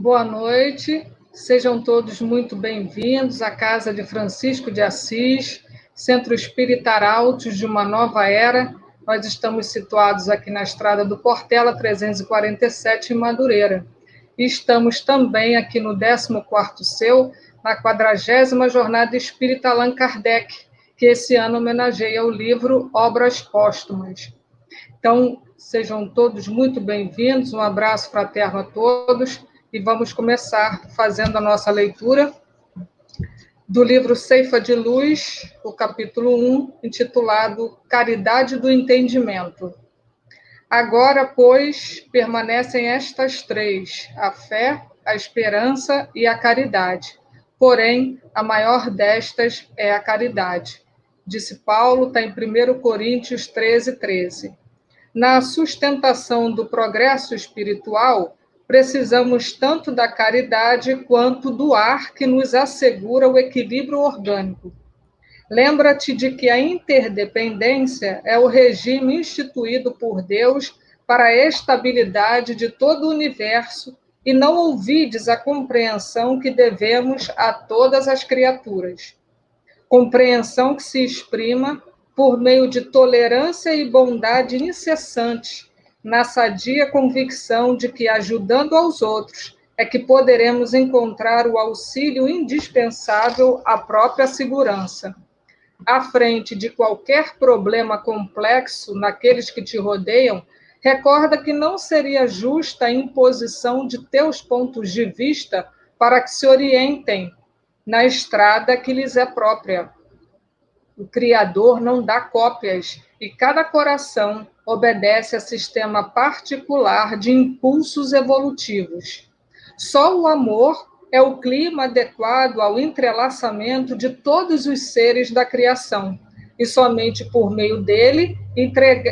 Boa noite, sejam todos muito bem-vindos à Casa de Francisco de Assis, Centro Espírita Arautos de uma Nova Era. Nós estamos situados aqui na Estrada do Portela, 347, em Madureira. E estamos também aqui no 14º Seu, na 40ª Jornada Espírita Allan Kardec, que esse ano homenageia o livro Obras Póstumas. Então, sejam todos muito bem-vindos, um abraço fraterno a todos, e vamos começar fazendo a nossa leitura do livro Ceifa de Luz, o capítulo 1, intitulado Caridade do Entendimento. Agora, pois, permanecem estas três: a fé, a esperança e a caridade. Porém, a maior destas é a caridade. Disse Paulo, está em 1 Coríntios 13:13. Na sustentação do progresso espiritual, precisamos tanto da caridade quanto do ar que nos assegura o equilíbrio orgânico. Lembra-te de que a interdependência é o regime instituído por Deus para a estabilidade de todo o universo e não ouvides a compreensão que devemos a todas as criaturas. Compreensão que se exprima por meio de tolerância e bondade incessantes, na sadia convicção de que, ajudando aos outros, é que poderemos encontrar o auxílio indispensável à própria segurança. À frente de qualquer problema complexo naqueles que te rodeiam, recorda que não seria justa a imposição de teus pontos de vista para que se orientem na estrada que lhes é própria. O Criador não dá cópias e cada coração obedece a sistema particular de impulsos evolutivos. Só o amor é o clima adequado ao entrelaçamento de todos os seres da criação, e somente por meio dele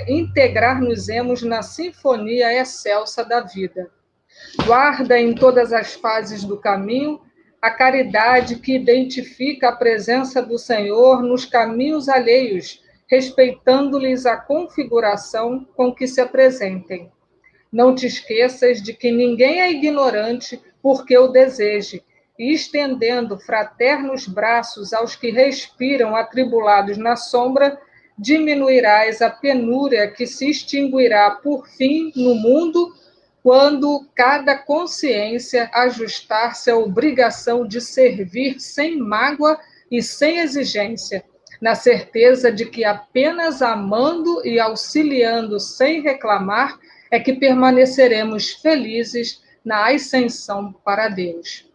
integrar-nos-emos na sinfonia excelsa da vida. Guarda em todas as fases do caminho a caridade que identifica a presença do Senhor nos caminhos alheios, respeitando-lhes a configuração com que se apresentem. Não te esqueças de que ninguém é ignorante porque o deseje, e estendendo fraternos braços aos que respiram atribulados na sombra, diminuirás a penúria que se extinguirá por fim no mundo quando cada consciência ajustar-se à obrigação de servir sem mágoa e sem exigência, na certeza de que apenas amando e auxiliando sem reclamar é que permaneceremos felizes na ascensão para Deus.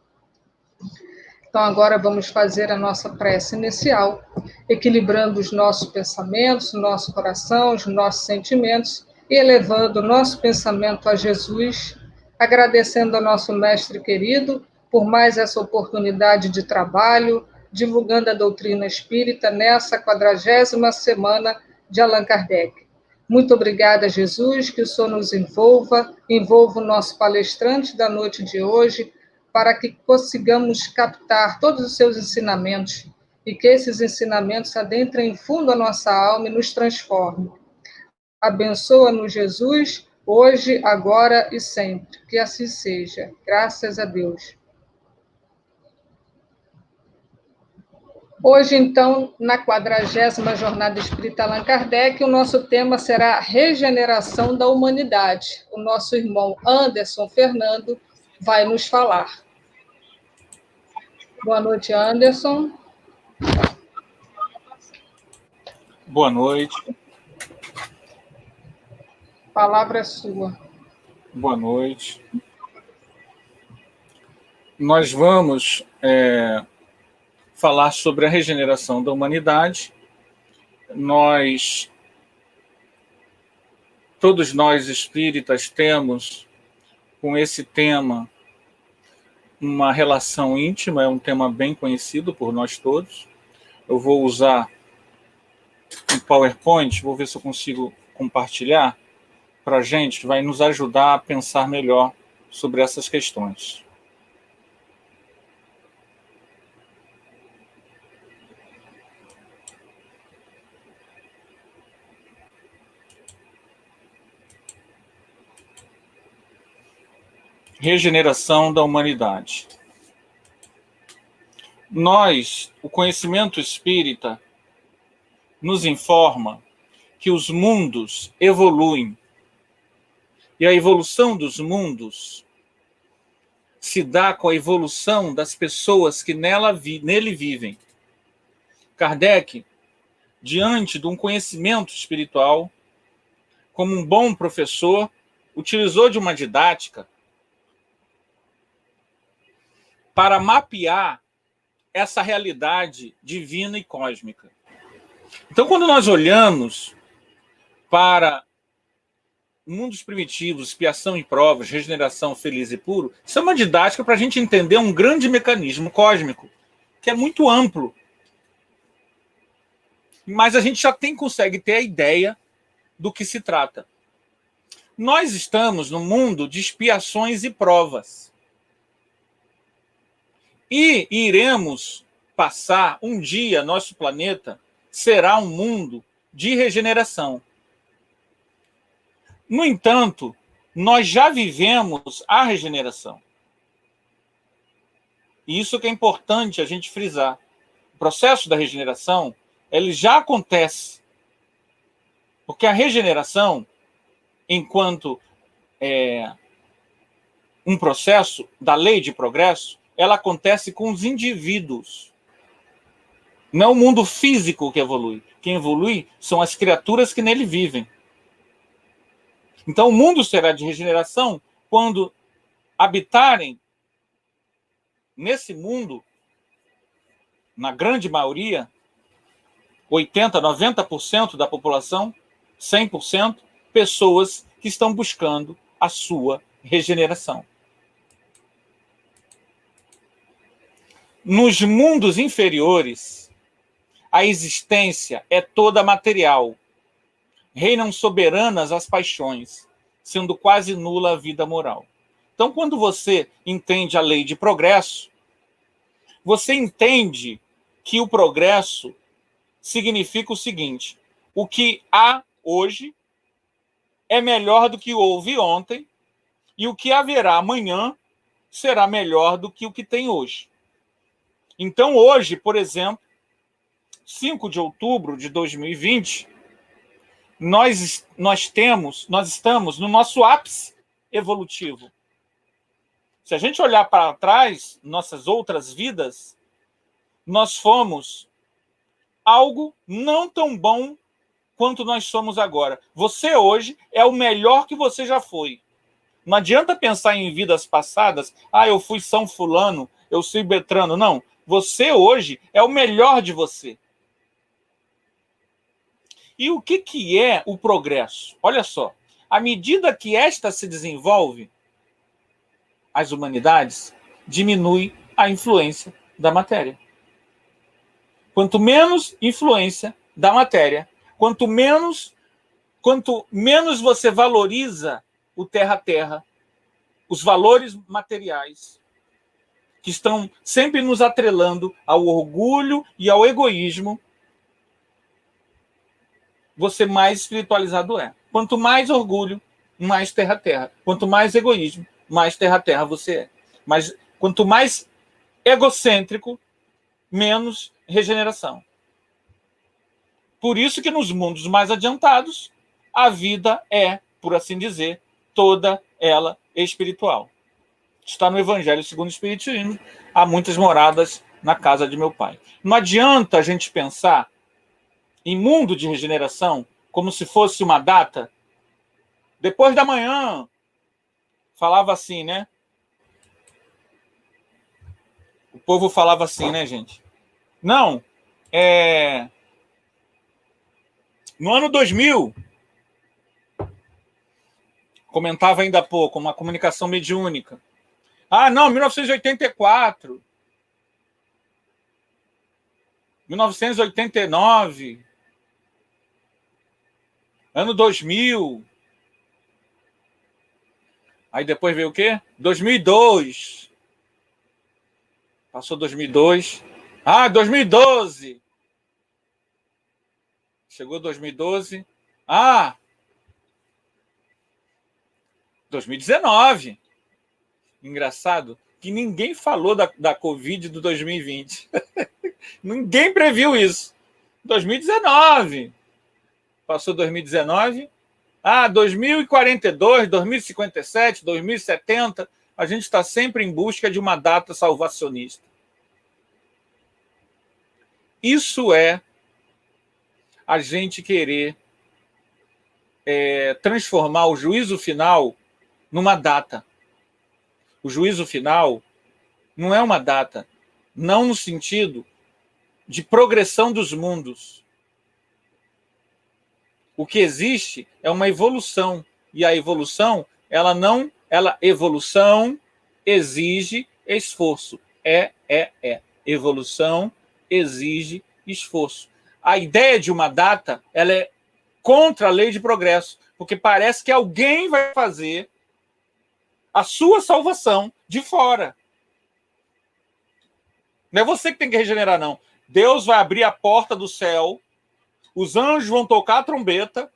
Então, agora vamos fazer a nossa prece inicial, equilibrando os nossos pensamentos, o nosso coração, os nossos sentimentos, e elevando o nosso pensamento a Jesus, agradecendo ao nosso mestre querido por mais essa oportunidade de trabalho, divulgando a doutrina espírita nessa 40ª semana de Allan Kardec. Muito obrigada, Jesus, que o Senhor nos envolva o nosso palestrante da noite de hoje, para que consigamos captar todos os seus ensinamentos e que esses ensinamentos adentrem fundo a nossa alma e nos transformem. Abençoa-nos, Jesus, hoje, agora e sempre. Que assim seja. Graças a Deus. Hoje, então, na 40ª Jornada Espírita Allan Kardec, o nosso tema será Regeneração da Humanidade. O nosso irmão Anderson Fernando vai nos falar. Boa noite, Anderson. Boa noite. A palavra é sua. Boa noite. Nós vamos falar sobre a regeneração da humanidade. Todos nós espíritas temos com esse tema uma relação íntima, é um tema bem conhecido por nós todos. Eu vou usar um PowerPoint, vou ver se eu consigo compartilhar para a gente, vai nos ajudar a pensar melhor sobre essas questões. regeneração da humanidade. O conhecimento espírita nos informa que os mundos evoluem. E a evolução dos mundos se dá com a evolução das pessoas que nele vivem. Kardec, diante de um conhecimento espiritual, como um bom professor, utilizou de uma didática para mapear essa realidade divina e cósmica. Então, quando nós olhamos para mundos primitivos, expiação e provas, regeneração feliz e puro, isso é uma didática para a gente entender um grande mecanismo cósmico, que é muito amplo. Mas a gente já consegue ter a ideia do que se trata. Nós estamos no mundo de expiações e provas. E iremos passar um dia, nosso planeta será um mundo de regeneração. No entanto, nós já vivemos a regeneração. E isso que é importante a gente frisar. O processo da regeneração, ele já acontece. Porque a regeneração, enquanto um processo da lei de progresso, ela acontece com os indivíduos. Não é o mundo físico que evolui. Quem evolui são as criaturas que nele vivem. Então, o mundo será de regeneração quando habitarem nesse mundo, na grande maioria, 80%, 90% da população, 100%, pessoas que estão buscando a sua regeneração. Nos mundos inferiores, a existência é toda material. Reinam soberanas as paixões, sendo quase nula a vida moral. Então, quando você entende a lei de progresso, você entende que o progresso significa o seguinte: o que há hoje é melhor do que houve ontem, e o que haverá amanhã será melhor do que o que tem hoje. Então, hoje, por exemplo, 5 de outubro de 2020, nós estamos no nosso ápice evolutivo. Se a gente olhar para trás, nossas outras vidas, nós fomos algo não tão bom quanto nós somos agora. Você hoje é o melhor que você já foi. Não adianta pensar em vidas passadas, eu fui São Fulano, eu fui Beltrano. Não, você hoje é o melhor de você. E o que é o progresso? Olha só, à medida que esta se desenvolve, as humanidades, diminui a influência da matéria. Quanto menos influência da matéria, quanto menos você valoriza o terra-terra, os valores materiais, que estão sempre nos atrelando ao orgulho e ao egoísmo, você mais espiritualizado é. Quanto mais orgulho, mais terra-terra. Quanto mais egoísmo, mais terra-terra você é. Mas quanto mais egocêntrico, menos regeneração. Por isso que nos mundos mais adiantados, a vida é, por assim dizer, toda ela espiritual. Está no Evangelho segundo o Espiritismo, há muitas moradas na casa de meu pai. Não adianta a gente pensar em mundo de regeneração como se fosse uma data. Depois da manhã, falava assim, né? O povo falava assim, né, gente? Não, no ano 2000, comentava ainda há pouco, uma comunicação mediúnica. Não, 1984, 1989, ano 2000. Aí depois veio o quê? 2002. Passou 2002. 2012. Chegou 2012. 2019. Engraçado que ninguém falou da Covid do 2020. Ninguém previu isso. 2019. Passou 2019. 2042, 2057, 2070. A gente está sempre em busca de uma data salvacionista. Isso é a gente querer transformar o juízo final numa data. O juízo final não é uma data, não no sentido de progressão dos mundos. O que existe é uma evolução, e a evolução, evolução exige esforço. Evolução exige esforço. A ideia de uma data, ela é contra a lei de progresso, porque parece que alguém vai fazer a sua salvação de fora. Não é você que tem que regenerar, não. Deus vai abrir a porta do céu, os anjos vão tocar a trombeta,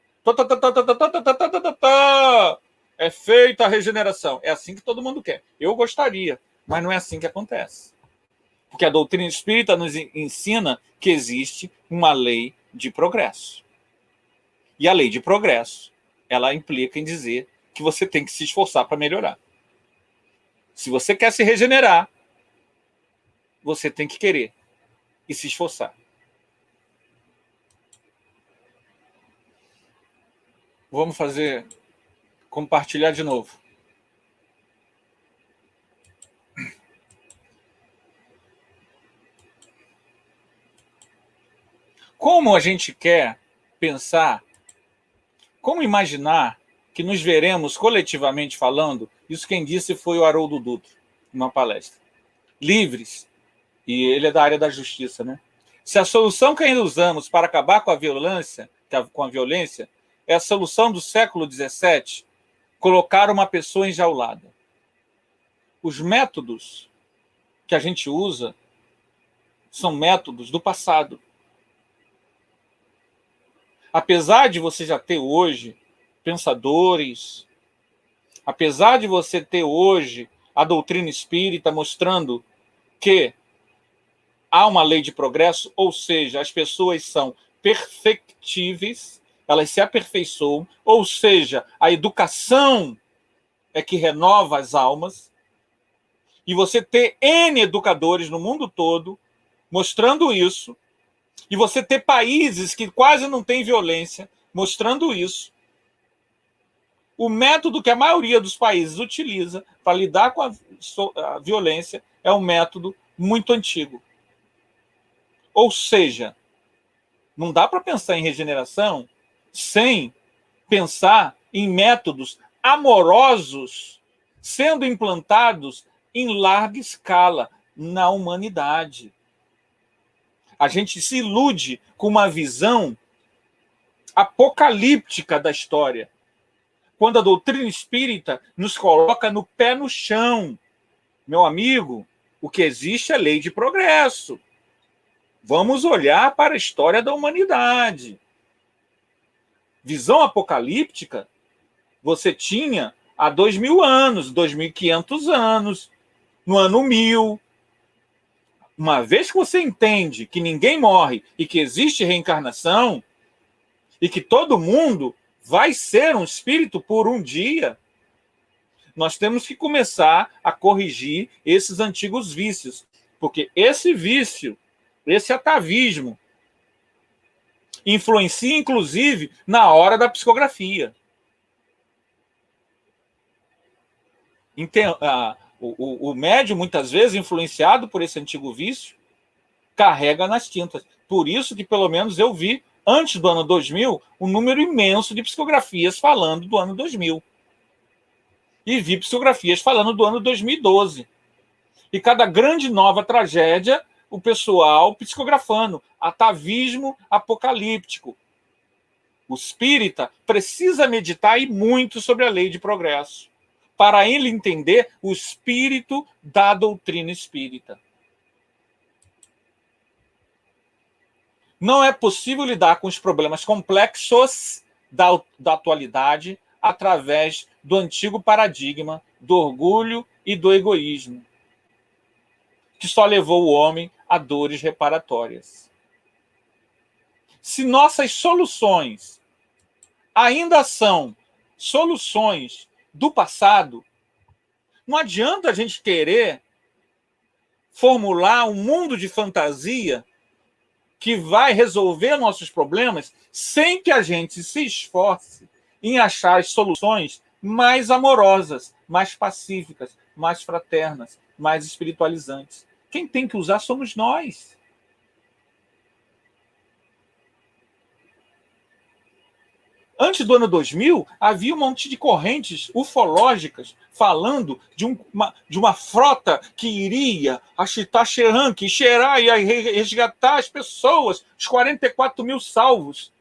é feita a regeneração. É assim que todo mundo quer. Eu gostaria, mas não é assim que acontece. Porque a doutrina espírita nos ensina que existe uma lei de progresso. E a lei de progresso, ela implica em dizer que você tem que se esforçar para melhorar. Se você quer se regenerar, você tem que querer e se esforçar. Vamos compartilhar de novo. Como a gente quer pensar, como imaginar que nos veremos coletivamente falando, isso quem disse foi o Haroldo Dutra, numa palestra, livres, e ele é da área da justiça, né? Se a solução que ainda usamos para acabar com a violência é a solução do século XVII, colocar uma pessoa enjaulada. Os métodos que a gente usa são métodos do passado. Apesar de você já ter hoje pensadores, apesar de você ter hoje a doutrina espírita mostrando que há uma lei de progresso, ou seja, as pessoas são perfectíveis, elas se aperfeiçoam, ou seja, a educação é que renova as almas, e você ter N educadores no mundo todo mostrando isso, e você ter países que quase não têm violência mostrando isso, o método que a maioria dos países utiliza para lidar com a violência é um método muito antigo. Ou seja, não dá para pensar em regeneração sem pensar em métodos amorosos sendo implantados em larga escala na humanidade. A gente se ilude com uma visão apocalíptica da história, quando a doutrina espírita nos coloca no pé no chão. Meu amigo, o que existe é lei de progresso. Vamos olhar para a história da humanidade. Visão apocalíptica você tinha há 2.000 anos, 2.500 anos, no ano 1000. Uma vez que você entende que ninguém morre e que existe reencarnação e que todo mundo vai ser um espírito por um dia, nós temos que começar a corrigir esses antigos vícios, porque esse vício, esse atavismo, influencia, inclusive, na hora da psicografia. O médium, muitas vezes, influenciado por esse antigo vício, carrega nas tintas. Por isso que, pelo menos, eu vi, antes do ano 2000, um número imenso de psicografias falando do ano 2000. E vi psicografias falando do ano 2012. E cada grande nova tragédia, o pessoal psicografando. Atavismo apocalíptico. O espírita precisa meditar e muito sobre a lei de progresso, para ele entender o espírito da doutrina espírita. Não é possível lidar com os problemas complexos da atualidade através do antigo paradigma do orgulho e do egoísmo, que só levou o homem a dores reparatórias. Se nossas soluções ainda são soluções do passado, não adianta a gente querer formular um mundo de fantasia que vai resolver nossos problemas sem que a gente se esforce em achar as soluções mais amorosas, mais pacíficas, mais fraternas, mais espiritualizantes. Quem tem que usar somos nós. Antes do ano 2000, havia um monte de correntes ufológicas falando de uma frota que iria a Chitaxerã, que cheirar e resgatar as pessoas, os 44 mil salvos.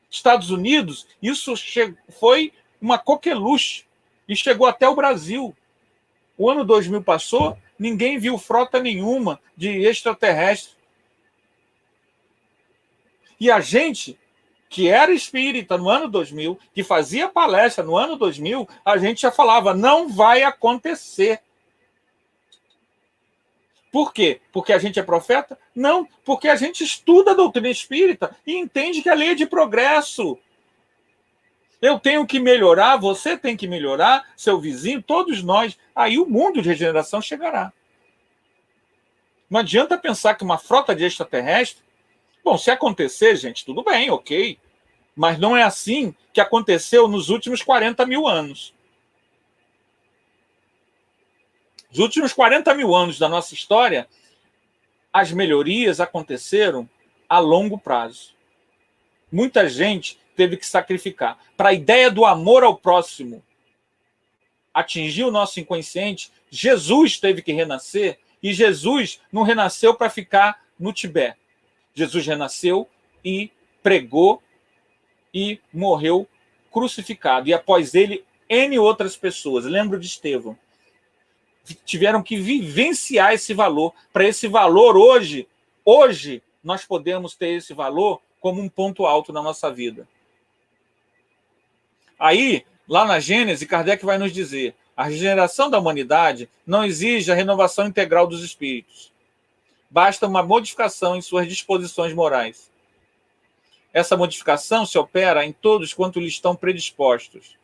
Estados Unidos, isso foi uma coqueluche e chegou até o Brasil. O ano 2000 passou, ninguém viu frota nenhuma de extraterrestre. E a gente, que era espírita no ano 2000, que fazia palestra no ano 2000, a gente já falava, não vai acontecer. Por quê? Porque a gente é profeta? Não, porque a gente estuda a doutrina espírita e entende que a lei é de progresso. Eu tenho que melhorar, você tem que melhorar, seu vizinho, todos nós. Aí o mundo de regeneração chegará. Não adianta pensar que uma frota de extraterrestre... Bom, se acontecer, gente, tudo bem, ok. Mas não é assim que aconteceu nos últimos 40 mil anos. Os últimos 40 mil anos da nossa história, as melhorias aconteceram a longo prazo. Muita gente teve que sacrificar. Para a ideia do amor ao próximo atingir o nosso inconsciente, Jesus teve que renascer, e Jesus não renasceu para ficar no Tibete. Jesus renasceu e pregou e morreu crucificado. E após ele, N outras pessoas, lembro de Estevão, tiveram que vivenciar esse valor. Para esse valor hoje nós podemos ter esse valor como um ponto alto na nossa vida. Aí, lá na Gênese, Kardec vai nos dizer, a regeneração da humanidade não exige a renovação integral dos espíritos. Basta uma modificação em suas disposições morais. Essa modificação se opera em todos quanto lhes estão predispostos,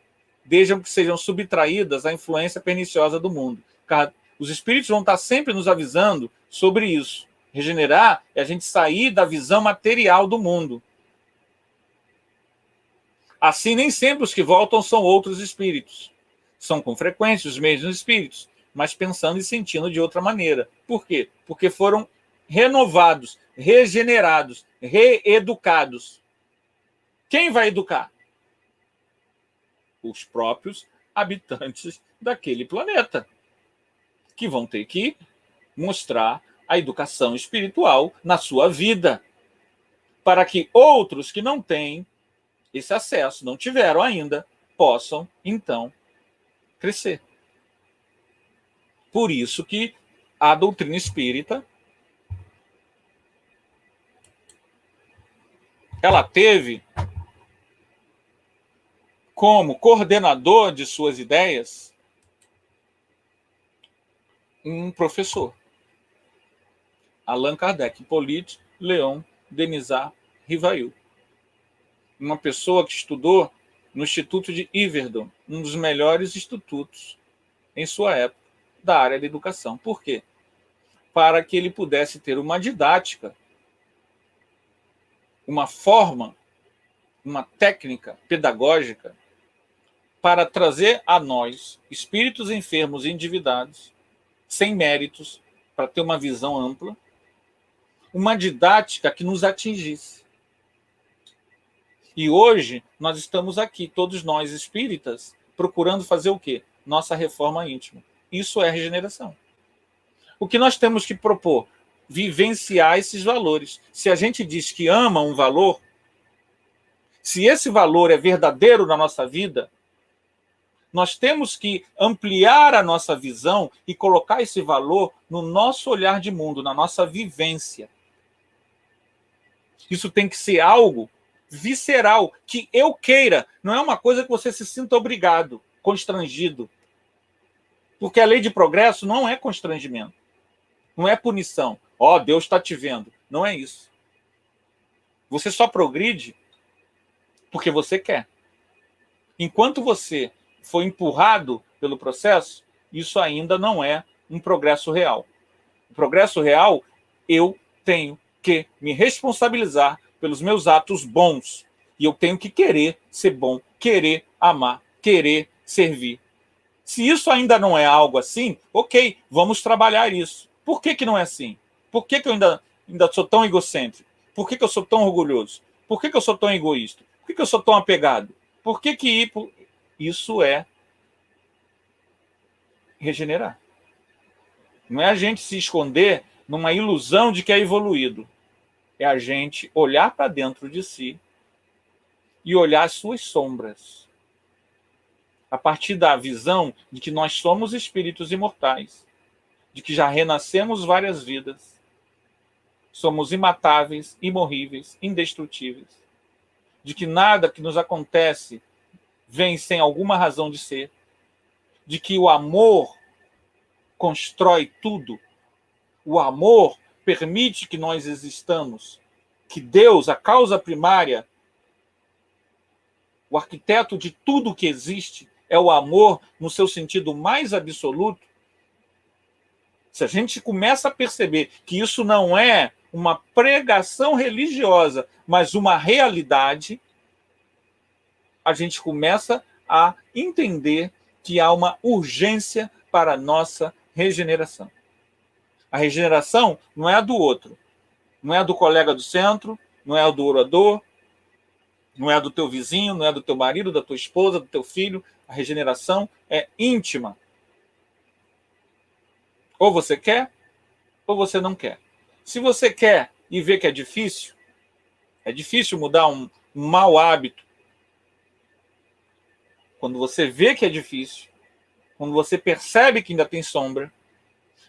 desde que sejam subtraídas à influência perniciosa do mundo. Os espíritos vão estar sempre nos avisando sobre isso. Regenerar é a gente sair da visão material do mundo. Assim, nem sempre os que voltam são outros espíritos. São com frequência os mesmos espíritos, mas pensando e sentindo de outra maneira. Por quê? Porque foram renovados, regenerados, reeducados. Quem vai educar? Os próprios habitantes daquele planeta, que vão ter que mostrar a educação espiritual na sua vida, para que outros que não têm esse acesso, não tiveram ainda, possam, então, crescer. Por isso que a doutrina espírita ela teve como coordenador de suas ideias um professor, Allan Kardec, Hippolyte Léon Denisard Rivail. Uma pessoa que estudou no Instituto de Yverdon, um dos melhores institutos em sua época da área da educação. Por quê? Para que ele pudesse ter uma didática, uma forma, uma técnica pedagógica para trazer a nós, espíritos enfermos e endividados, sem méritos, para ter uma visão ampla, uma didática que nos atingisse. E hoje nós estamos aqui, todos nós espíritas, procurando fazer o quê? Nossa reforma íntima. Isso é regeneração. O que nós temos que propor? Vivenciar esses valores. Se a gente diz que ama um valor, se esse valor é verdadeiro na nossa vida, nós temos que ampliar a nossa visão e colocar esse valor no nosso olhar de mundo, na nossa vivência. Isso tem que ser algo visceral, que eu queira. Não é uma coisa que você se sinta obrigado, constrangido. Porque a lei de progresso não é constrangimento, não é punição. Ó, Deus está te vendo. Não é isso. Você só progride porque você quer. Enquanto você for empurrado pelo processo, isso ainda não é um progresso real. O progresso real, eu tenho que me responsabilizar pelos meus atos bons. E eu tenho que querer ser bom, querer amar, querer servir. Se isso ainda não é algo assim, ok, vamos trabalhar isso. Por que não é assim? Por que eu ainda sou tão egocêntrico? Por que eu sou tão orgulhoso? Por que eu sou tão egoísta? Por que eu sou tão apegado? Por que isso é regenerar? Não é a gente se esconder numa ilusão de que é evoluído. É a gente olhar para dentro de si e olhar as suas sombras. A partir da visão de que nós somos espíritos imortais, de que já renascemos várias vidas, somos imatáveis, imorríveis, indestrutíveis, de que nada que nos acontece vem sem alguma razão de ser, de que o amor constrói tudo, o amor permite que nós existamos, que Deus, a causa primária, o arquiteto de tudo que existe, é o amor no seu sentido mais absoluto. Se a gente começa a perceber que isso não é uma pregação religiosa, mas uma realidade, a gente começa a entender que há uma urgência para a nossa regeneração. A regeneração não é a do outro, não é a do colega do centro, não é a do orador, não é a do teu vizinho, não é a do teu marido, da tua esposa, do teu filho. A regeneração é íntima. Ou você quer, ou você não quer. Se você quer e vê que é difícil mudar um mau hábito. Quando você vê que é difícil, quando você percebe que ainda tem sombra,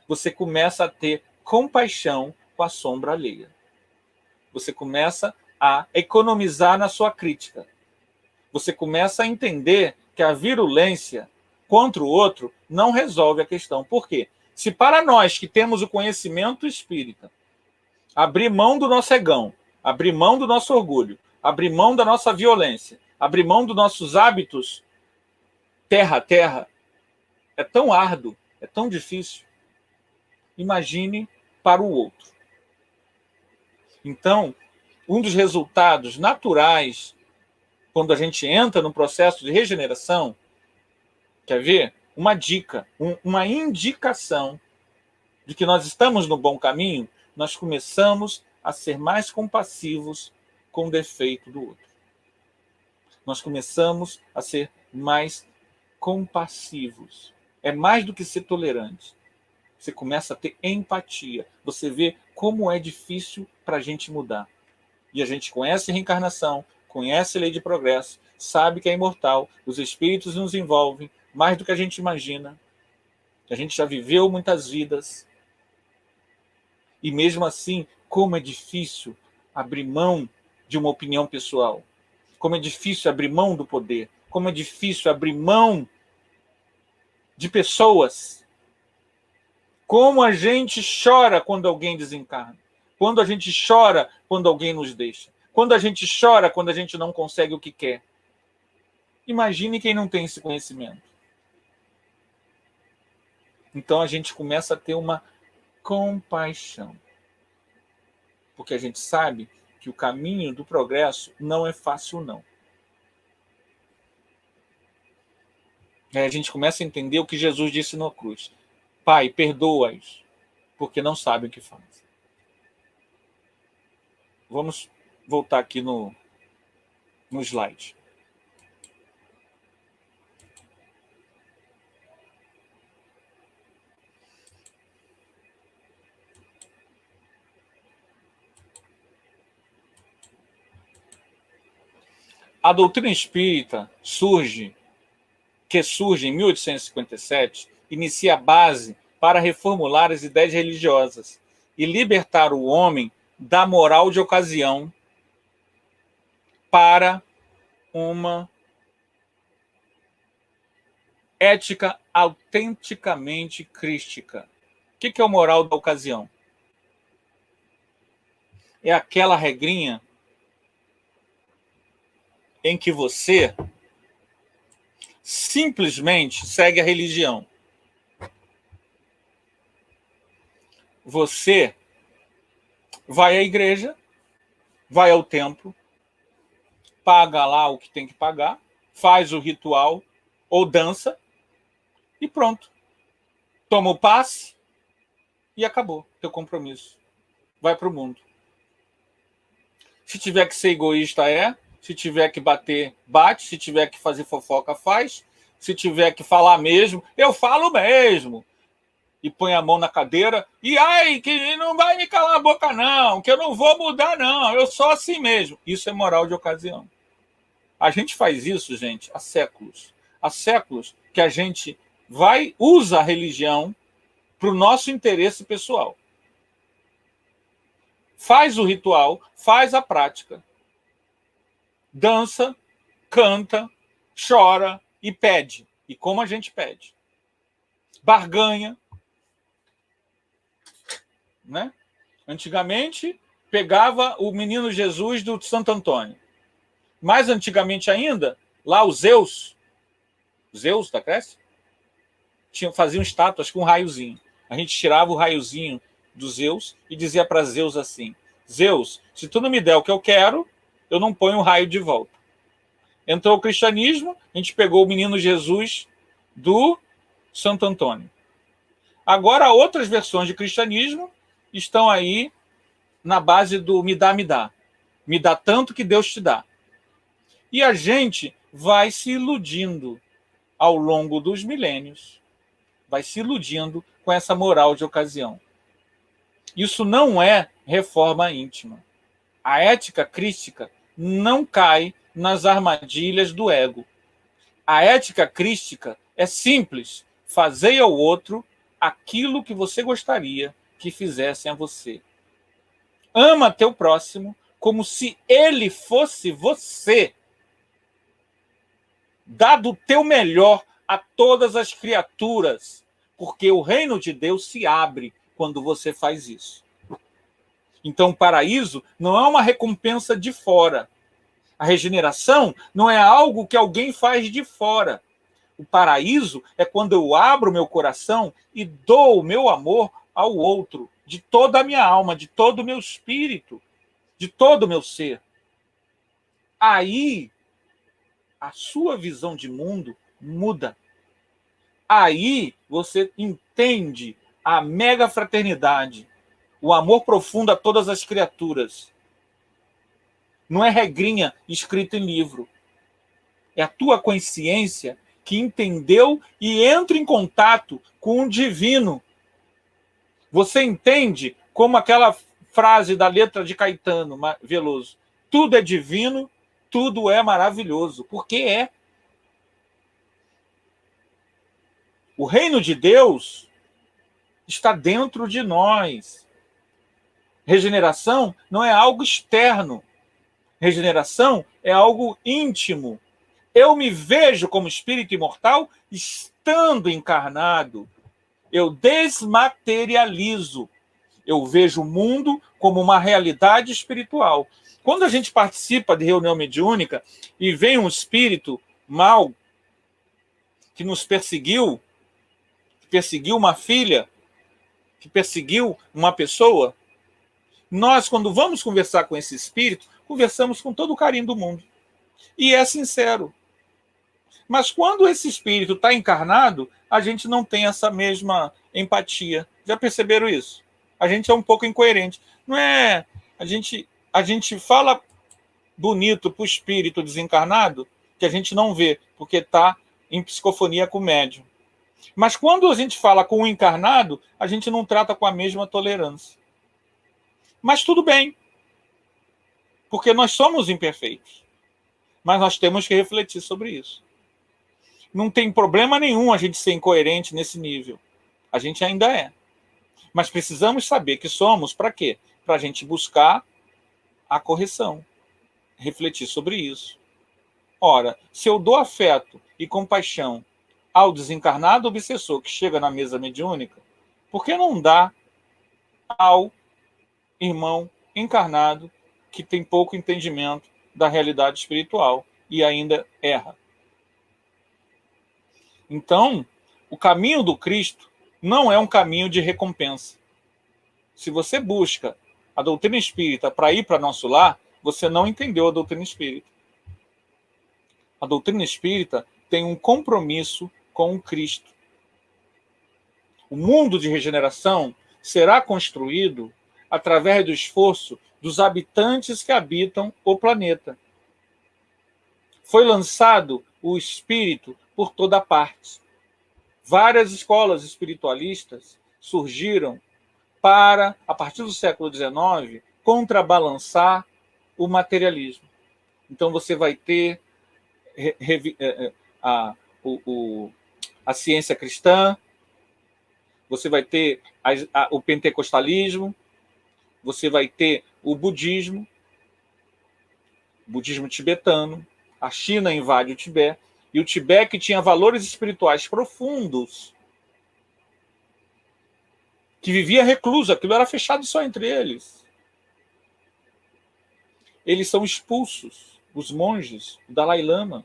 você começa a ter compaixão com a sombra alheia. Você começa a economizar na sua crítica. Você começa a entender que a virulência contra o outro não resolve a questão. Por quê? Se para nós que temos o conhecimento espírita, abrir mão do nosso egão, abrir mão do nosso orgulho, abrir mão da nossa violência, abrir mão dos nossos hábitos terra a terra, é tão árduo, é tão difícil, imagine para o outro. Então, um dos resultados naturais quando a gente entra no processo de regeneração, quer ver? Uma dica, uma indicação de que nós estamos no bom caminho, nós começamos a ser mais compassivos com o defeito do outro. Nós começamos a ser mais compassivos. É mais do que ser tolerante. Você começa a ter empatia. Você vê como é difícil para a gente mudar. E a gente conhece reencarnação, conhece a lei de progresso, sabe que é imortal, os espíritos nos envolvem mais do que a gente imagina. A gente já viveu muitas vidas. E mesmo assim, como é difícil abrir mão de uma opinião pessoal. Como é difícil abrir mão do poder. Como é difícil abrir mão de pessoas. Como a gente chora quando alguém desencarna. Quando a gente chora quando alguém nos deixa. Quando a gente chora quando a gente não consegue o que quer. Imagine quem não tem esse conhecimento. Então a gente começa a ter uma compaixão. Porque a gente sabe que o caminho do progresso não é fácil, não. Aí a gente começa a entender o que Jesus disse na cruz. Pai, perdoa-os, porque não sabem o que fazem. Vamos voltar aqui no slide. A doutrina espírita surge em 1857, inicia a base para reformular as ideias religiosas e libertar o homem da moral de ocasião para uma ética autenticamente crística. O que é o moral da ocasião? É aquela regrinha em que você simplesmente segue a religião. Você vai à igreja, vai ao templo, paga lá o que tem que pagar, faz o ritual ou dança e pronto. Toma o passe e acabou teu compromisso. Vai para o mundo. Se tiver que ser egoísta, se tiver que bater, bate, se tiver que fazer fofoca, faz, se tiver que falar mesmo, eu falo mesmo. E põe a mão na cadeira e, ai, que não vai me calar a boca não, que eu não vou mudar não, eu sou assim mesmo. Isso é moral de ocasião. A gente faz isso, gente, há séculos. Há séculos que a gente usa a religião para o nosso interesse pessoal. Faz o ritual, faz a prática, dança, canta, chora e pede. E como a gente pede? Barganha. Né? Antigamente, pegava o menino Jesus do Santo Antônio. Mais antigamente ainda, lá os Zeus da Grécia, faziam estátuas com um raiozinho. A gente tirava o raiozinho do Zeus e dizia para Zeus assim: Zeus, se tu não me der o que eu quero, eu não ponho o raio de volta. Entrou o cristianismo, a gente pegou o menino Jesus do Santo Antônio. Agora, outras versões de cristianismo estão aí na base do me dá, me dá. Me dá tanto que Deus te dá. E a gente vai se iludindo ao longo dos milênios. Vai se iludindo com essa moral de ocasião. Isso não é reforma íntima. A ética crística não cai nas armadilhas do ego. A ética crística é simples. Fazei ao outro aquilo que você gostaria que fizessem a você. Ama teu próximo como se ele fosse você. Dá do teu melhor a todas as criaturas, porque o reino de Deus se abre quando você faz isso. Então, o paraíso não é uma recompensa de fora. A regeneração não é algo que alguém faz de fora. O paraíso é quando eu abro meu coração e dou o meu amor ao outro, de toda a minha alma, de todo o meu espírito, de todo o meu ser. Aí, a sua visão de mundo muda. Aí, você entende a mega fraternidade, o amor profundo a todas as criaturas. Não é regrinha escrita em livro. É a tua consciência que entendeu e entra em contato com o divino. Você entende como aquela frase da letra de Caetano Veloso: tudo é divino, tudo é maravilhoso. Porque é. O reino de Deus está dentro de nós. Regeneração não é algo externo. Regeneração é algo íntimo. Eu me vejo como espírito imortal estando encarnado. Eu desmaterializo. Eu vejo o mundo como uma realidade espiritual. Quando a gente participa de reunião mediúnica e vem um espírito mau que nos perseguiu, que perseguiu uma filha, que perseguiu uma pessoa, nós, quando vamos conversar com esse espírito, conversamos com todo o carinho do mundo. E é sincero. Mas quando esse espírito está encarnado, a gente não tem essa mesma empatia. Já perceberam isso? A gente é um pouco incoerente. Não é... A gente fala bonito para o espírito desencarnado que a gente não vê, porque está em psicofonia com o médium. Mas quando a gente fala com o encarnado, a gente não trata com a mesma tolerância. Mas tudo bem, porque nós somos imperfeitos. Mas nós temos que refletir sobre isso. Não tem problema nenhum a gente ser incoerente nesse nível. A gente ainda é. Mas precisamos saber que somos para quê? Para a gente buscar a correção. Refletir sobre isso. Ora, se eu dou afeto e compaixão ao desencarnado obsessor que chega na mesa mediúnica, por que não dá ao irmão encarnado que tem pouco entendimento da realidade espiritual e ainda erra? Então, o caminho do Cristo não é um caminho de recompensa. Se você busca a doutrina espírita para ir para nosso lar, você não entendeu a doutrina espírita. A doutrina espírita tem um compromisso com o Cristo. O mundo de regeneração será construído através do esforço dos habitantes que habitam o planeta. Foi lançado o espírito por toda parte. Várias escolas espiritualistas surgiram para, a partir do século XIX, contrabalançar o materialismo. Então você vai ter a ciência cristã, você vai ter o pentecostalismo, você vai ter o budismo tibetano. A China invade o Tibete, e o Tibete, que tinha valores espirituais profundos, que vivia recluso, aquilo era fechado só entre eles. Eles são expulsos, os monges, o Dalai Lama,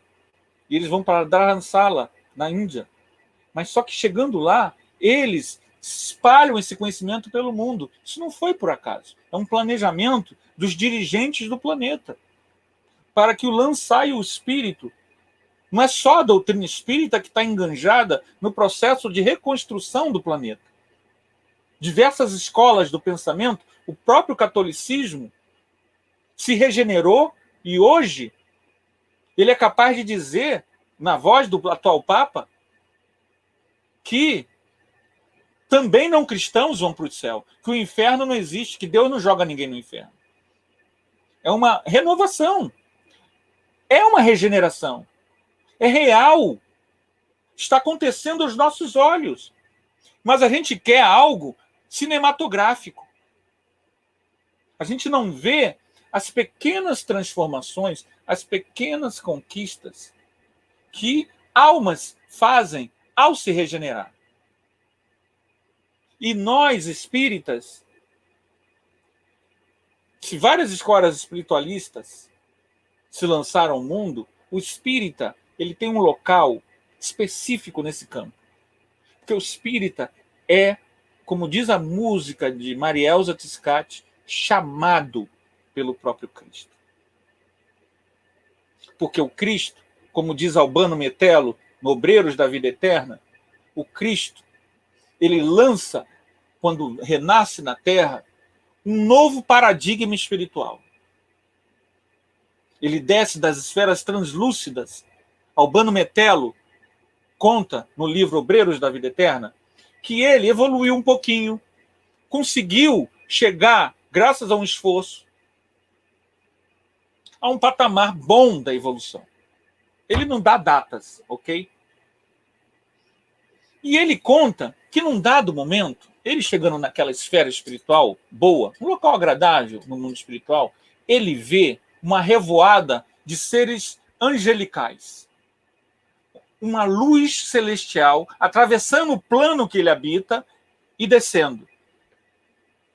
e eles vão para Dharamsala, na Índia. Mas só que chegando lá, eles espalham esse conhecimento pelo mundo. Isso não foi por acaso. É um planejamento dos dirigentes do planeta, para que o lançar o espírito. Não é só a doutrina espírita que está enganjada no processo de reconstrução do planeta. Diversas escolas do pensamento, o próprio catolicismo, se regenerou e hoje ele é capaz de dizer, na voz do atual Papa, que também não cristãos vão para o céu, que o inferno não existe, que Deus não joga ninguém no inferno. É uma renovação. É uma regeneração. É real. Está acontecendo aos nossos olhos. Mas a gente quer algo cinematográfico. A gente não vê as pequenas transformações, as pequenas conquistas que almas fazem ao se regenerar. E nós, espíritas, se várias escolas espiritualistas se lançaram ao mundo, o espírita ele tem um local específico nesse campo. Porque o espírita é, como diz a música de Marielza Tiscati, chamado pelo próprio Cristo. Porque o Cristo, como diz Albano Metelo, no Obreiros da Vida Eterna, o Cristo, ele lança, quando renasce na Terra, um novo paradigma espiritual. Ele desce das esferas translúcidas. Albano Metelo conta, no livro Obreiros da Vida Eterna, que ele evoluiu um pouquinho, conseguiu chegar, graças a um esforço, a um patamar bom da evolução. Ele não dá datas, ok? E ele conta que num dado momento, ele chegando naquela esfera espiritual boa, um local agradável no mundo espiritual, ele vê uma revoada de seres angelicais. Uma luz celestial atravessando o plano que ele habita e descendo.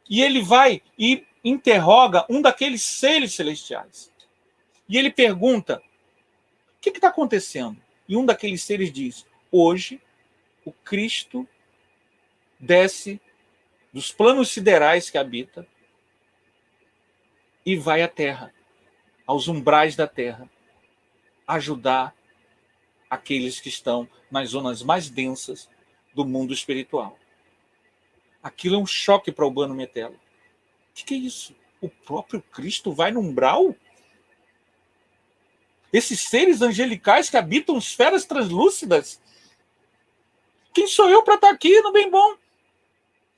E ele vai e interroga um daqueles seres celestiais. E ele pergunta, o que está acontecendo? E um daqueles seres diz, hoje o Cristo desce dos planos siderais que habita e vai à Terra, aos umbrais da Terra, ajudar aqueles que estão nas zonas mais densas do mundo espiritual. Aquilo é um choque para o Albano Metelo. O que é isso? O próprio Cristo vai no umbral? Esses seres angelicais que habitam esferas translúcidas? Quem sou eu para estar aqui no bem bom? O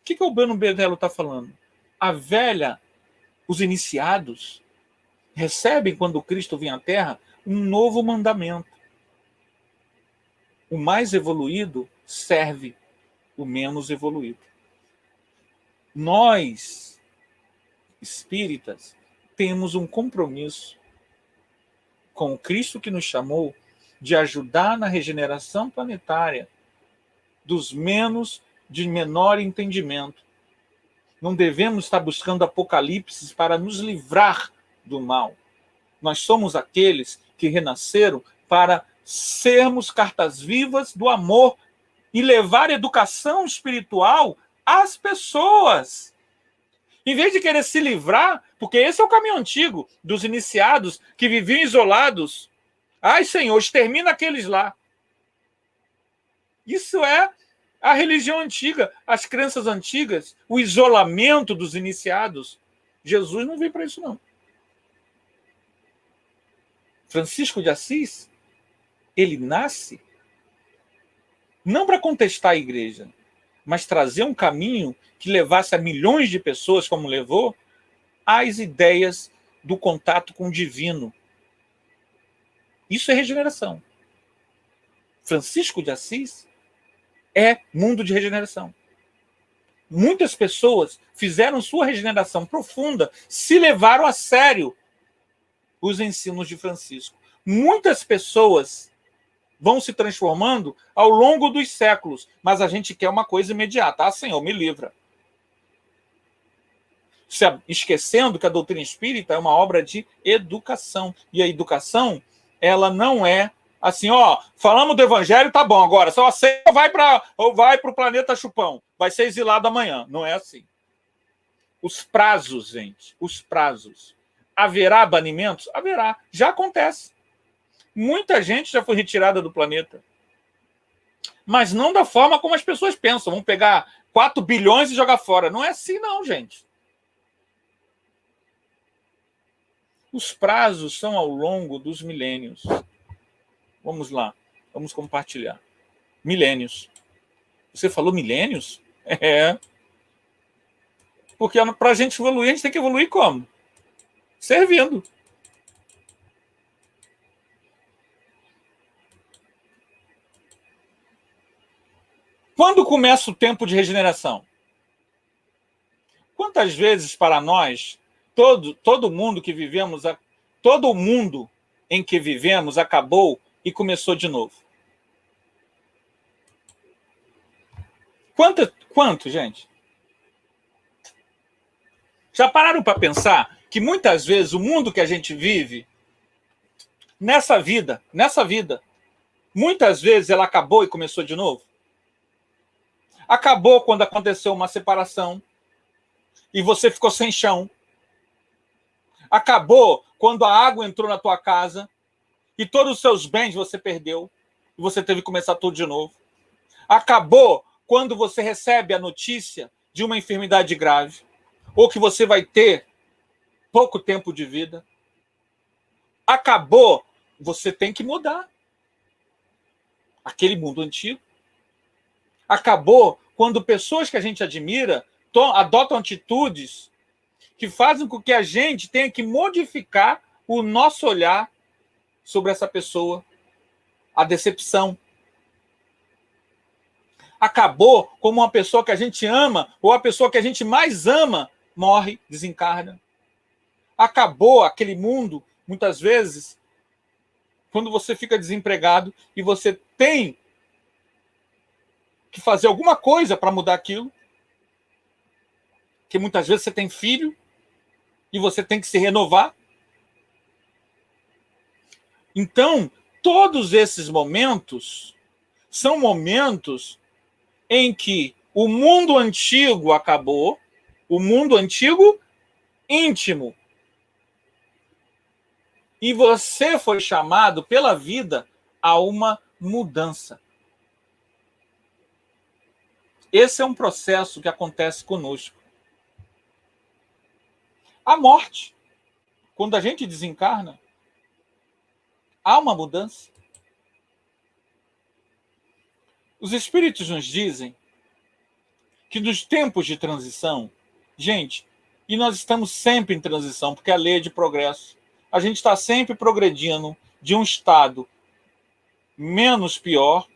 que o Albano Metelo está falando? A velha, os iniciados, recebem, quando Cristo vem à Terra, um novo mandamento. O mais evoluído serve o menos evoluído. Nós, espíritas, temos um compromisso com o Cristo que nos chamou de ajudar na regeneração planetária dos de menor entendimento. Não devemos estar buscando apocalipses para nos livrar do mal. Nós somos aqueles que renasceram para sermos cartas vivas do amor e levar educação espiritual às pessoas. Em vez de querer se livrar, porque esse é o caminho antigo dos iniciados que viviam isolados. Ai, Senhor, extermina aqueles lá. Isso é a religião antiga, as crenças antigas, o isolamento dos iniciados. Jesus não veio para isso, não. Francisco de Assis, ele nasce não para contestar a igreja, mas trazer um caminho que levasse a milhões de pessoas, como levou, às ideias do contato com o divino. Isso é regeneração. Francisco de Assis é mundo de regeneração. Muitas pessoas fizeram sua regeneração profunda, se levaram a sério os ensinos de Francisco. Muitas pessoas vão se transformando ao longo dos séculos, mas a gente quer uma coisa imediata. Ah, Senhor, me livra. Esquecendo que a doutrina espírita é uma obra de educação. E a educação, ela não é assim, ó, falamos do evangelho, tá bom, agora só aceita ou vai para o planeta Chupão, vai ser exilado amanhã. Não é assim. Os prazos, gente, os prazos. Haverá banimentos? Haverá. Já acontece. Muita gente já foi retirada do planeta. Mas não da forma como as pessoas pensam. Vão pegar 4 bilhões e jogar fora. Não é assim, não, gente. Os prazos são ao longo dos milênios. Vamos lá. Vamos compartilhar. Milênios. Você falou milênios? É. Porque para a gente evoluir, a gente tem que evoluir como? Servindo. Quando começa o tempo de regeneração? Quantas vezes para nós, todo mundo que vivemos, todo mundo em que vivemos acabou e começou de novo? Quanto, gente? Já pararam para pensar que muitas vezes o mundo que a gente vive, nessa vida, muitas vezes ela acabou e começou de novo? Acabou quando aconteceu uma separação e você ficou sem chão. Acabou quando a água entrou na tua casa e todos os seus bens você perdeu e você teve que começar tudo de novo. Acabou quando você recebe a notícia de uma enfermidade grave ou que você vai ter pouco tempo de vida. Acabou, você tem que mudar. Aquele mundo antigo. Acabou quando pessoas que a gente admira adotam atitudes que fazem com que a gente tenha que modificar o nosso olhar sobre essa pessoa, a decepção. Acabou como uma pessoa que a gente ama, ou a pessoa que a gente mais ama, morre, desencarna. Acabou aquele mundo, muitas vezes, quando você fica desempregado e você tem que fazer alguma coisa para mudar aquilo, que muitas vezes você tem filho e você tem que se renovar. Então, todos esses momentos são momentos em que o mundo antigo acabou, o mundo antigo íntimo, e você foi chamado pela vida a uma mudança. Esse é um processo que acontece conosco. A morte, quando a gente desencarna, há uma mudança. Os espíritos nos dizem que nos tempos de transição, gente, e nós estamos sempre em transição, porque a lei é de progresso. A gente está sempre progredindo de um estado menos pior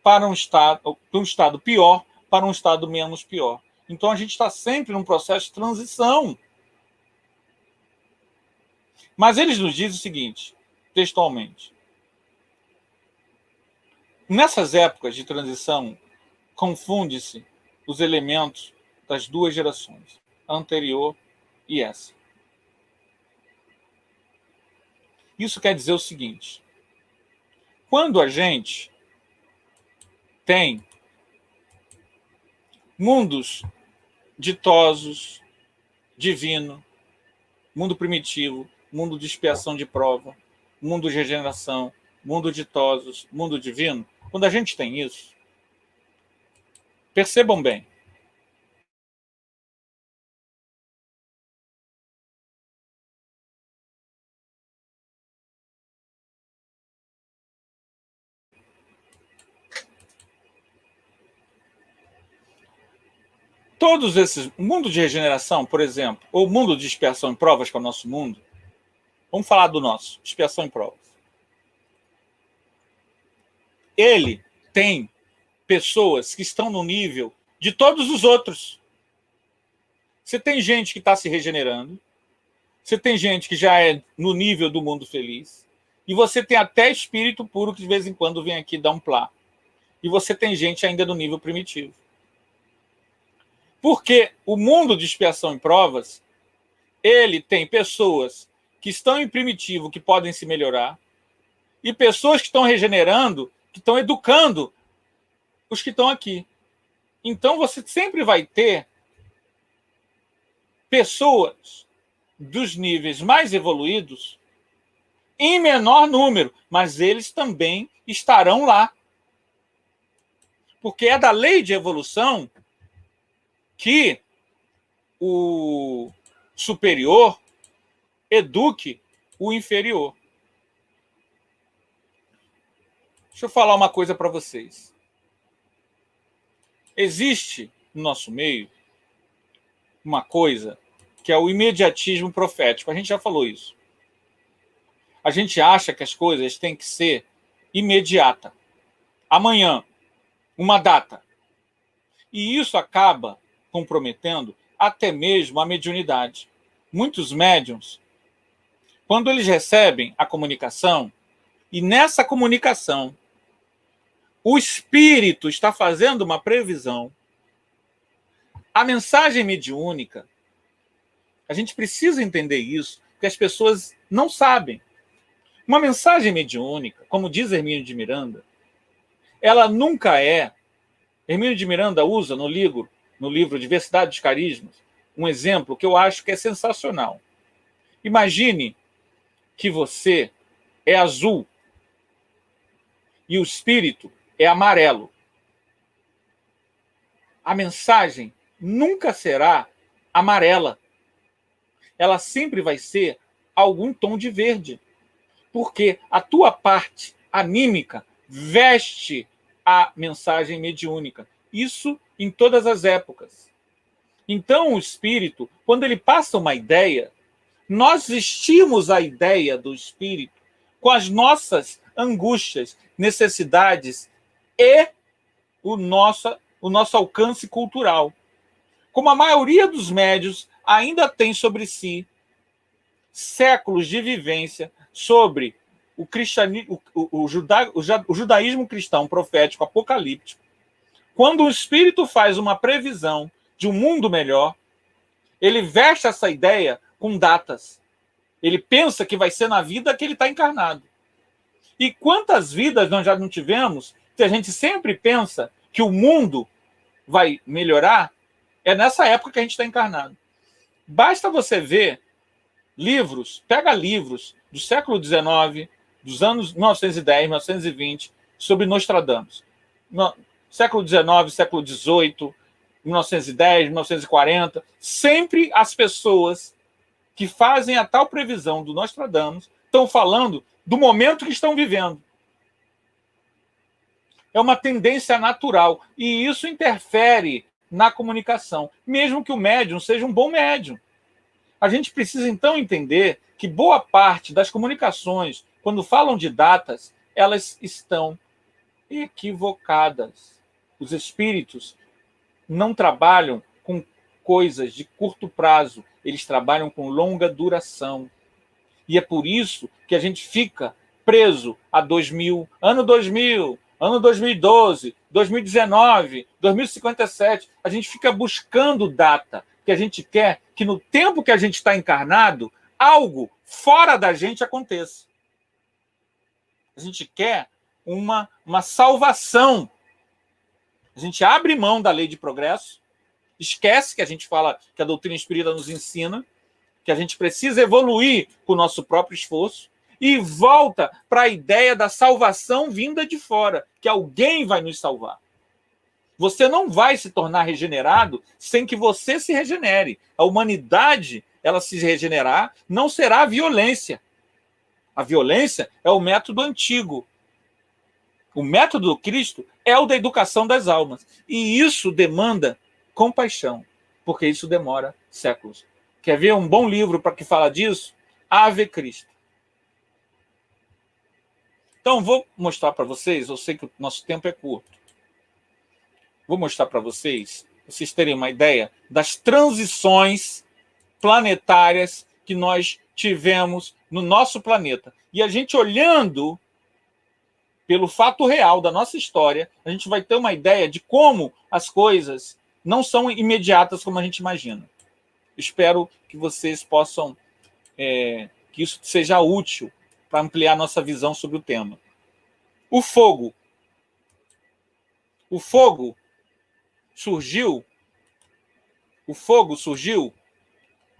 para um estado pior para um estado menos pior. Então a gente está sempre num processo de transição. Mas eles nos dizem o seguinte, textualmente: Nessas épocas de transição, confunde-se os elementos das duas gerações, a anterior e essa. Isso quer dizer o seguinte: quando a gente tem mundos ditosos, divino, mundo primitivo, mundo de expiação de prova, mundo de regeneração, mundo ditosos, mundo divino, quando a gente tem isso, percebam bem, todos esses, mundo de regeneração, por exemplo, ou mundo de expiação em provas, que é o nosso mundo, vamos falar do nosso, expiação em provas. Ele tem pessoas que estão no nível de todos os outros. Você tem gente que está se regenerando, você tem gente que já é no nível do mundo feliz, e você tem até espírito puro que de vez em quando vem aqui dar um plá. E você tem gente ainda no nível primitivo. Porque o mundo de expiação em provas, ele tem pessoas que estão em primitivo, que podem se melhorar, e pessoas que estão regenerando, que estão educando os que estão aqui. Então você sempre vai ter pessoas dos níveis mais evoluídos em menor número, mas eles também estarão lá. Porque é da lei de evolução que o superior eduque o inferior. Deixa eu falar uma coisa para vocês. Existe no nosso meio uma coisa que é o imediatismo profético. A gente já falou isso. A gente acha que as coisas têm que ser imediata. Amanhã, uma data. E isso acaba comprometendo até mesmo a mediunidade. Muitos médiuns, quando eles recebem a comunicação, e nessa comunicação, o espírito está fazendo uma previsão, a mensagem mediúnica, a gente precisa entender isso, porque as pessoas não sabem. Uma mensagem mediúnica, como diz Hermínio de Miranda, ela nunca é... Hermínio de Miranda usa no livro Diversidade dos Carismas, um exemplo que eu acho que é sensacional. Imagine que você é azul e o espírito é amarelo. A mensagem nunca será amarela. Ela sempre vai ser algum tom de verde. Porque a tua parte anímica veste a mensagem mediúnica. Isso em todas as épocas. Então, o espírito, quando ele passa uma ideia, nós vestimos a ideia do espírito com as nossas angústias, necessidades e o nosso alcance cultural. Como a maioria dos médiuns ainda tem sobre si séculos de vivência sobre o cristianismo, o judaísmo cristão profético apocalíptico. Quando o espírito faz uma previsão de um mundo melhor, ele veste essa ideia com datas. Ele pensa que vai ser na vida que ele está encarnado. E quantas vidas nós já não tivemos que a gente sempre pensa que o mundo vai melhorar? É nessa época que a gente está encarnado. Basta você ver livros, pega livros do século XIX, dos anos 1910, 1920, sobre Nostradamus. No século XIX, século XVIII, 1910, 1940, sempre as pessoas que fazem a tal previsão do Nostradamus estão falando do momento que estão vivendo. É uma tendência natural e isso interfere na comunicação, mesmo que o médium seja um bom médium. A gente precisa, então, entender que boa parte das comunicações, quando falam de datas, elas estão equivocadas. Os espíritos não trabalham com coisas de curto prazo, eles trabalham com longa duração. E é por isso que a gente fica preso a 2000, ano 2000, ano 2012, 2019, 2057. A gente fica buscando data, que a gente quer que no tempo que a gente está encarnado, algo fora da gente aconteça. A gente quer uma salvação. A gente abre mão da lei de progresso, esquece que a gente fala, que a doutrina espírita nos ensina, que a gente precisa evoluir com o nosso próprio esforço, e volta para a ideia da salvação vinda de fora, que alguém vai nos salvar. Você não vai se tornar regenerado sem que você se regenere. A humanidade, ela se regenerar, não será a violência. A violência é o método antigo. O método do Cristo é o da educação das almas. E isso demanda compaixão, porque isso demora séculos. Quer ver um bom livro para que fala disso? Ave Cristo. Então, vou mostrar para vocês, eu sei que o nosso tempo é curto. Vou mostrar para vocês terem uma ideia das transições planetárias que nós tivemos no nosso planeta. E a gente olhando pelo fato real da nossa história, a gente vai ter uma ideia de como as coisas não são imediatas como a gente imagina. Espero que vocês possam, que isso seja útil para ampliar nossa visão sobre o tema. O fogo. O fogo surgiu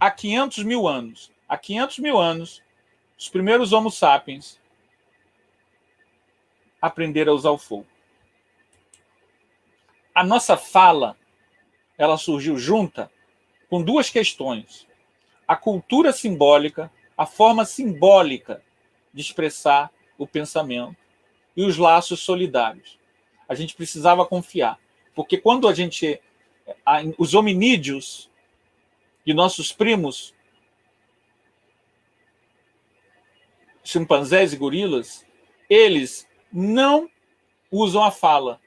há 500 mil anos. Há 500 mil anos, os primeiros Homo sapiens aprenderam a usar o fogo. A nossa fala, ela surgiu junta com duas questões: a cultura simbólica, a forma simbólica de expressar o pensamento, e os laços solidários. A gente precisava confiar, porque quando os hominídeos e nossos primos, chimpanzés e gorilas, eles não usam a fala,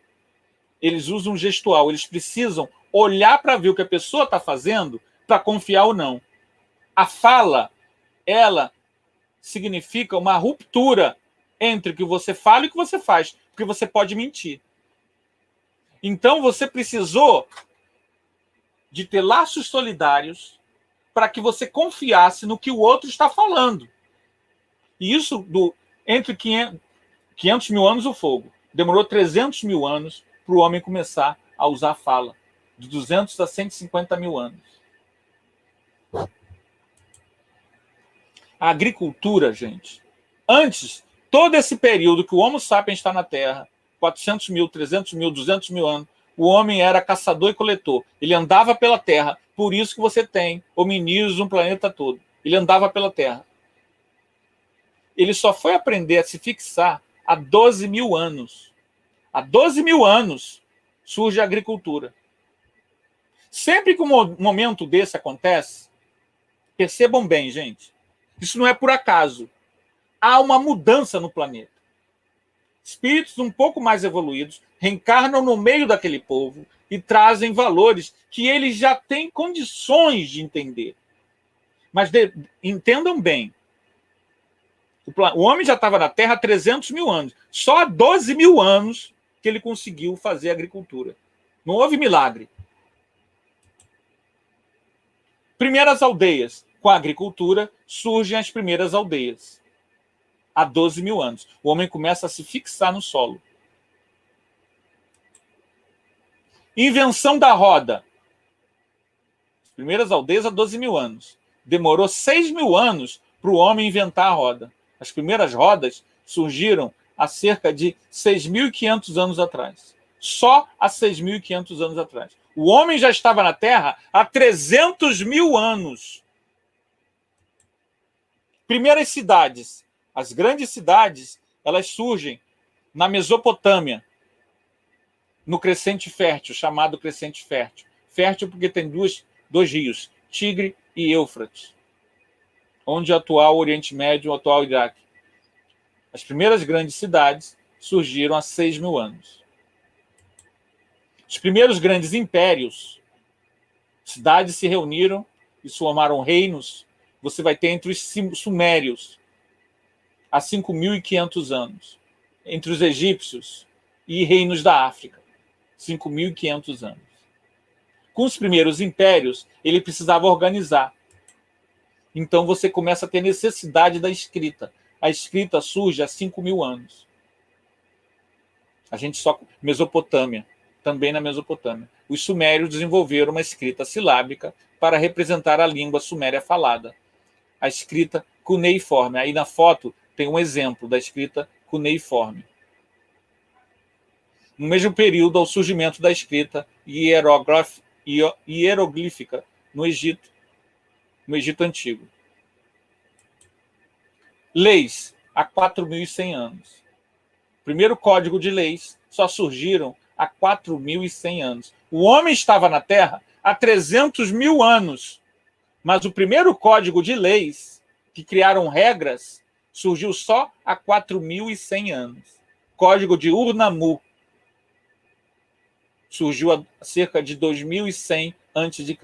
eles usam o gestual, eles precisam olhar para ver o que a pessoa está fazendo para confiar ou não. A fala, ela significa uma ruptura entre o que você fala e o que você faz, porque você pode mentir. Então, você precisou de ter laços solidários para que você confiasse no que o outro está falando. E isso, entre 500 mil anos, o fogo. Demorou 300 mil anos para o homem começar a usar a fala. De 200 a 150 mil anos. A agricultura, gente. Antes, todo esse período que o Homo sapiens está na Terra, 400 mil, 300 mil, 200 mil anos, o homem era caçador e coletor. Ele andava pela Terra. Por isso que você tem hominídeos no planeta todo. Ele andava pela Terra. Ele só foi aprender a se fixar há 12 mil anos. Há 12 mil anos surge a agricultura. Sempre que um momento desse acontece, percebam bem, gente, isso não é por acaso. Há uma mudança no planeta. Espíritos um pouco mais evoluídos reencarnam no meio daquele povo e trazem valores que eles já têm condições de entender. Mas entendam bem, o homem já estava na Terra há 300 mil anos. Só há 12 mil anos que ele conseguiu fazer agricultura. Não houve milagre. Primeiras aldeias. Com a agricultura, surgem as primeiras aldeias. Há 12 mil anos. O homem começa a se fixar no solo. Invenção da roda. As primeiras aldeias há 12 mil anos. Demorou 6 mil anos para o homem inventar a roda. As primeiras rodas surgiram há cerca de 6.500 anos atrás. Só há 6.500 anos atrás. O homem já estava na Terra há 300 mil anos. Primeiras cidades. As grandes cidades, elas surgem na Mesopotâmia, no Crescente Fértil, chamado Crescente Fértil. Fértil porque tem dois rios, Tigre e Éufrates, onde é o atual Oriente Médio, o atual Iraque. As primeiras grandes cidades surgiram há 6 mil anos. Os primeiros grandes impérios, cidades se reuniram e formaram reinos. Você vai ter entre os sumérios, há 5.500 anos. Entre os egípcios, e reinos da África, 5.500 anos. Com os primeiros impérios, ele precisava organizar. Então você começa a ter necessidade da escrita. A escrita surge há 5.000 anos. A gente só... Mesopotâmia, também na Mesopotâmia. Os sumérios desenvolveram uma escrita silábica para representar a língua suméria falada. A escrita cuneiforme. Aí na foto tem um exemplo da escrita cuneiforme. No mesmo período ao surgimento da escrita hieroglífica no Egito Antigo. Leis, há 4.100 anos. O primeiro código de leis só surgiram há 4.100 anos. O homem estava na Terra há 300.000 anos, mas o primeiro código de leis, que criaram regras, surgiu só há 4.100 anos. Código de Ur-Nammu surgiu há cerca de 2.100 a.C.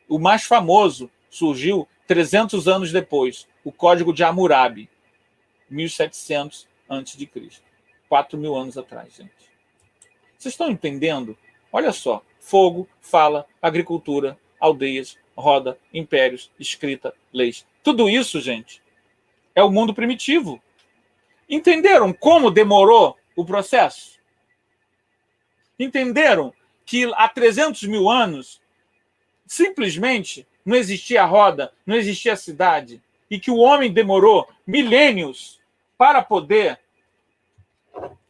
O mais famoso surgiu 300 anos depois, o Código de Hammurabi, 1.700 a.C. 4.000 anos atrás, gente. Vocês estão entendendo? Olha só, fogo, fala, agricultura, aldeias, roda, impérios, escrita, leis. Tudo isso, gente, é o mundo primitivo. Entenderam como demorou o processo? Entenderam que há 300.000 anos simplesmente não existia roda, não existia cidade, e que o homem demorou milênios para poder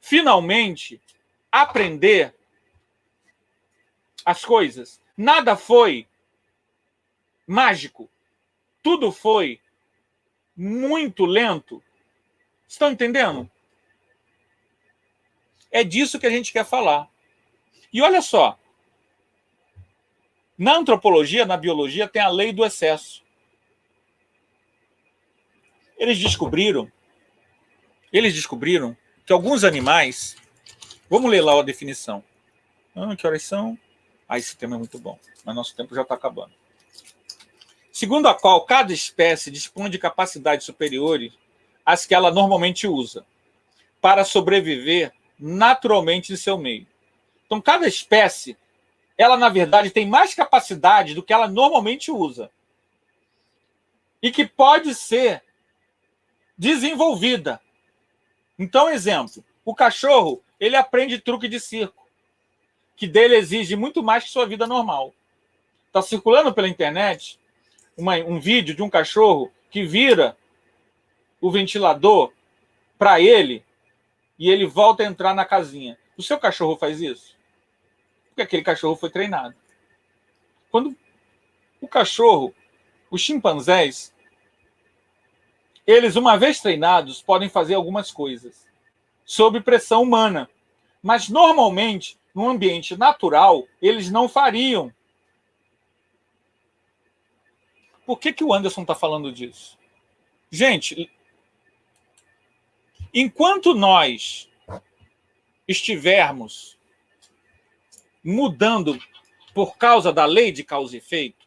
finalmente aprender as coisas. Nada foi mágico. Tudo foi muito lento. Estão entendendo? É disso que a gente quer falar. E olha só, na antropologia, na biologia, tem a lei do excesso. Eles descobriram que alguns animais... Vamos ler lá a definição. Que horas são? Esse tema é muito bom, mas nosso tempo já está acabando. Segundo a qual cada espécie dispõe de capacidades superiores às que ela normalmente usa para sobreviver naturalmente em seu meio. Então, cada espécie, ela, na verdade, tem mais capacidade do que ela normalmente usa. E que pode ser desenvolvida. Então, exemplo, o cachorro, ele aprende truque de circo, que dele exige muito mais que sua vida normal. Está circulando pela internet um vídeo de um cachorro que vira o ventilador para ele e ele volta a entrar na casinha. O seu cachorro faz isso? Porque aquele cachorro foi treinado. Quando o cachorro, os chimpanzés, eles, uma vez treinados, podem fazer algumas coisas sob pressão humana. Mas, normalmente, num ambiente natural, eles não fariam. Por que o Anderson está falando disso? Gente, enquanto nós estivermos mudando por causa da lei de causa e efeito,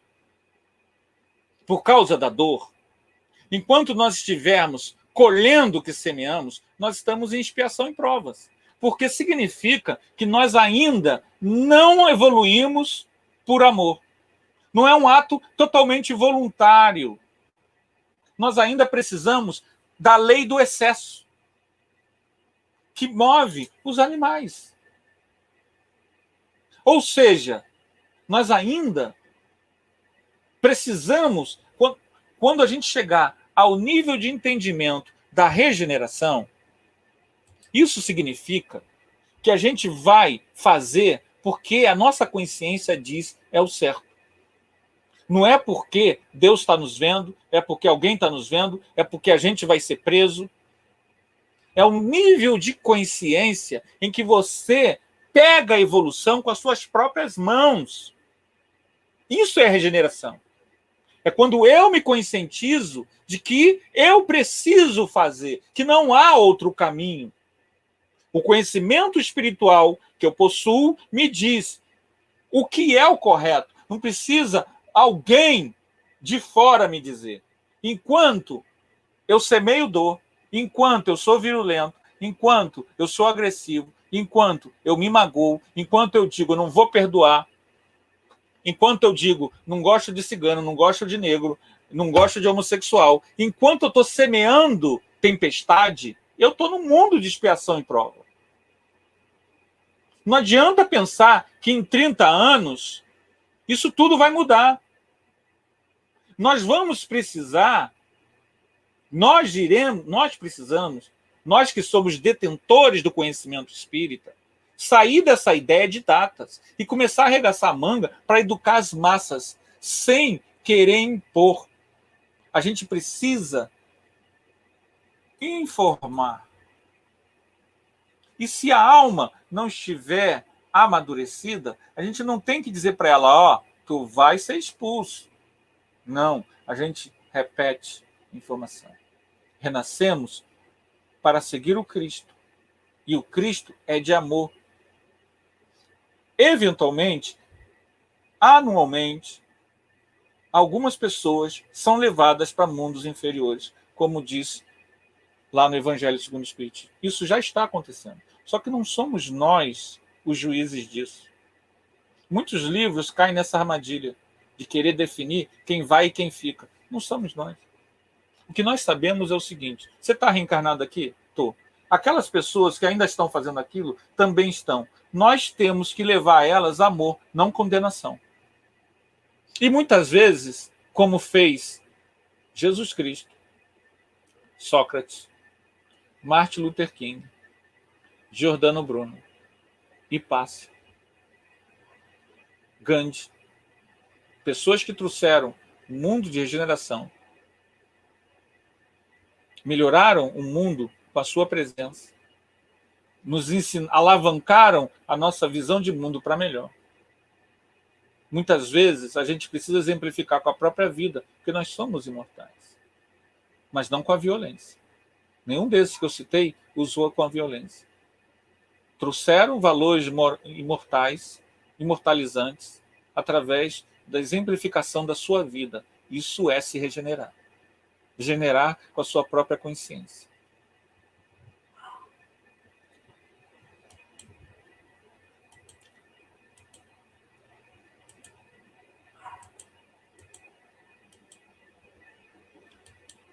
por causa da dor, enquanto nós estivermos colhendo o que semeamos, nós estamos em expiação e provas. Porque significa que nós ainda não evoluímos por amor. Não é um ato totalmente voluntário. Nós ainda precisamos da lei do excesso, que move os animais. Ou seja, nós ainda precisamos, quando a gente chegar ao nível de entendimento da regeneração, isso significa que a gente vai fazer porque a nossa consciência diz é o certo. Não é porque Deus está nos vendo, é porque alguém está nos vendo, é porque a gente vai ser preso. É um nível de consciência em que você pega a evolução com as suas próprias mãos. Isso é regeneração. É quando eu me conscientizo de que eu preciso fazer, que não há outro caminho. O conhecimento espiritual que eu possuo me diz o que é o correto. Não precisa alguém de fora me dizer. Enquanto eu semeio dor, enquanto eu sou virulento, enquanto eu sou agressivo, enquanto eu me magoo, enquanto eu digo não vou perdoar, enquanto eu digo não gosto de cigano, não gosto de negro, não gosto de homossexual, enquanto eu estou semeando tempestade, eu estou no mundo de expiação e prova. Não adianta pensar que em 30 anos isso tudo vai mudar. Nós vamos precisar, nós precisamos, nós que somos detentores do conhecimento espírita, sair dessa ideia de datas e começar a arregaçar a manga para educar as massas, sem querer impor. A gente precisa informar. E se a alma não estiver amadurecida, a gente não tem que dizer para ela, ó, tu vai ser expulso. Não, a gente repete informação. Renascemos para seguir o Cristo. E o Cristo é de amor. Eventualmente, anualmente, algumas pessoas são levadas para mundos inferiores, como diz lá no Evangelho segundo o Espiritismo. Isso já está acontecendo. Só que não somos nós os juízes disso. Muitos livros caem nessa armadilha de querer definir quem vai e quem fica. Não somos nós. O que nós sabemos é o seguinte: você está reencarnado aqui? Estou. Aquelas pessoas que ainda estão fazendo aquilo também estão. Nós temos que levar a elas amor, não condenação. E muitas vezes, como fez Jesus Cristo, Sócrates, Martin Luther King, Giordano Bruno, Hipácia, Gandhi, pessoas que trouxeram um mundo de regeneração, melhoraram o mundo com a sua presença, nos alavancaram a nossa visão de mundo para melhor. Muitas vezes a gente precisa exemplificar com a própria vida, porque nós somos imortais, mas não com a violência. Nenhum desses que eu citei usou com a violência. Trouxeram valores imortais, imortalizantes, através da exemplificação da sua vida. Isso é se regenerar. Regenerar com a sua própria consciência.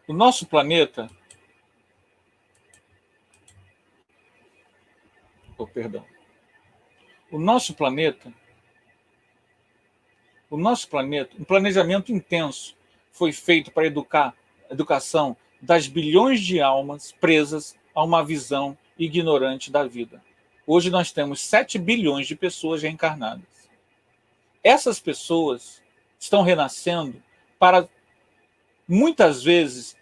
O nosso planeta... perdão. O nosso planeta, um planejamento intenso foi feito para educar a educação das bilhões de almas presas a uma visão ignorante da vida. Hoje nós temos 7 bilhões de pessoas reencarnadas. Essas pessoas estão renascendo para, muitas vezes,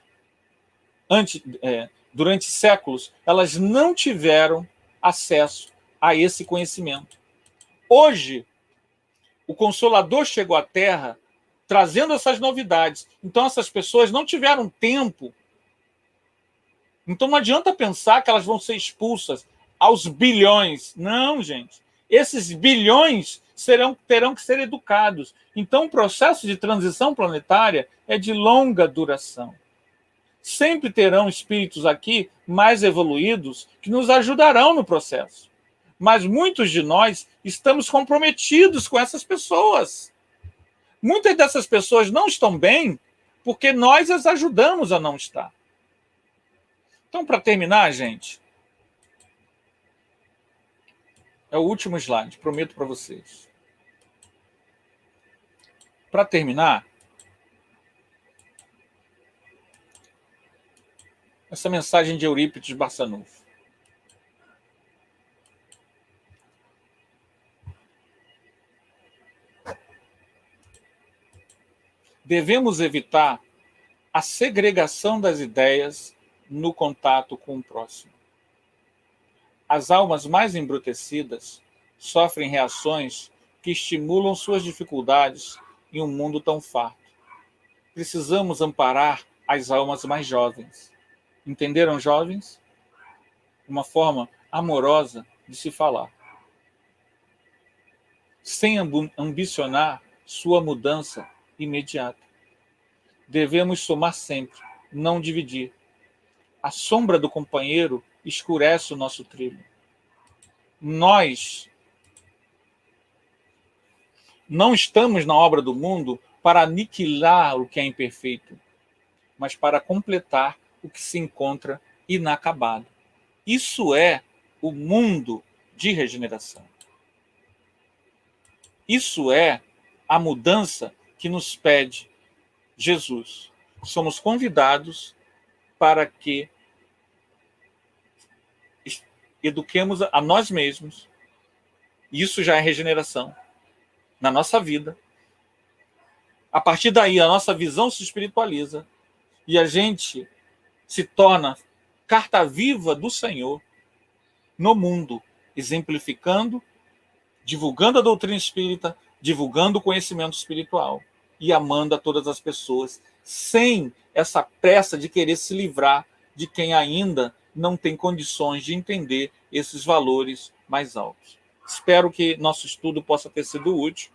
durante séculos, elas não tiveram acesso a esse conhecimento. Hoje, o Consolador chegou à Terra trazendo essas novidades. Então, essas pessoas não tiveram tempo. Então, não adianta pensar que elas vão ser expulsas aos bilhões. Não, gente. Esses bilhões terão que ser educados. Então, o processo de transição planetária é de longa duração. Sempre terão espíritos aqui mais evoluídos que nos ajudarão no processo. Mas muitos de nós estamos comprometidos com essas pessoas. Muitas dessas pessoas não estão bem porque nós as ajudamos a não estar. Então, para terminar, gente, é o último slide, prometo para vocês. Para terminar, essa mensagem de Eurípides Barçanufo. Devemos evitar a segregação das ideias no contato com o próximo. As almas mais embrutecidas sofrem reações que estimulam suas dificuldades em um mundo tão farto. Precisamos amparar as almas mais jovens. Entenderam, jovens? Uma forma amorosa de se falar. Sem ambicionar sua mudança imediata. Devemos somar sempre, não dividir. A sombra do companheiro escurece o nosso trilho. nós não estamos na obra do mundo para aniquilar o que é imperfeito, mas para completar o que se encontra inacabado. Isso é o mundo de regeneração. Isso é a mudança que nos pede Jesus. Somos convidados para que eduquemos a nós mesmos. Isso já é regeneração na nossa vida. A partir daí, a nossa visão se espiritualiza e a gente se torna carta viva do Senhor no mundo, exemplificando, divulgando a doutrina espírita, divulgando o conhecimento espiritual e amando a todas as pessoas, sem essa pressa de querer se livrar de quem ainda não tem condições de entender esses valores mais altos. Espero que nosso estudo possa ter sido útil.